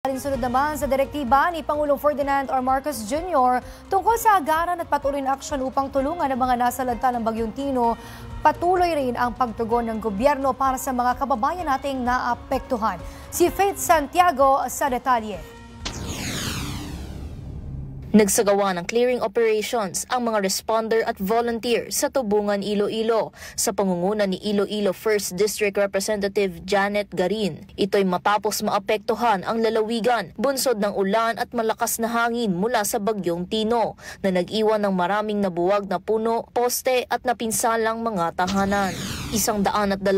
Alinsunod naman sa direktiba ni Pangulong Ferdinand R. Marcos Jr. tungkol sa agaran at patuloy na aksyon upang tulungan ang mga nasalanta ng Bagyong Tino, patuloy rin ang pagtugon ng gobyerno para sa mga kababayan nating naapektuhan. Si Faith Santiago sa detalye. Nagsagawa ng clearing operations ang mga responder at volunteer sa Tubungan, Iloilo sa pangunguna ni Iloilo 1st District Representative Janet Garin. Ito'y matapos maapektuhan ang lalawigan, bunsod ng ulan at malakas na hangin mula sa Bagyong Tino na nag-iwan ng maraming nabuwag na puno, poste at napinsalang mga tahanan. 121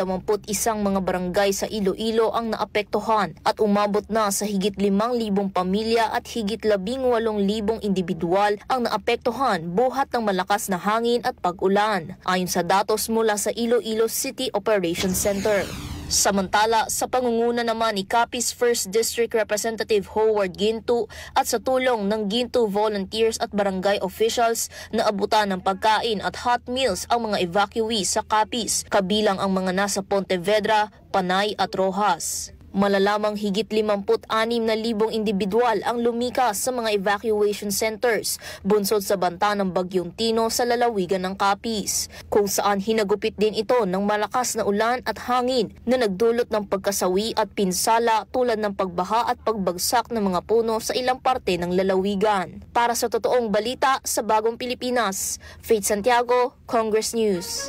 mga barangay sa Iloilo ang naapektuhan at umabot na sa higit 5,000 pamilya at higit 18,000 individual ang naapektuhan buhat ng malakas na hangin at pag-ulan, ayon sa datos mula sa Iloilo City Operations Center. Samantala, sa pangunguna naman ni Capiz 1st District Representative Howard Ginto at sa tulong ng Ginto volunteers at barangay officials, naabutan ng pagkain at hot meals ang mga evacuees sa Capiz, kabilang ang mga nasa Pontevedra, Panay at Rojas. Malalamang higit 56,000 individual ang lumikas sa mga evacuation centers bunsod sa banta ng Bagyong Tino sa lalawigan ng Capiz, kung saan hinagupit din ito ng malakas na ulan at hangin na nagdulot ng pagkasawi at pinsala tulad ng pagbaha at pagbagsak ng mga puno sa ilang parte ng lalawigan. Para sa totoong balita sa Bagong Pilipinas, Faith Santiago, Congress News.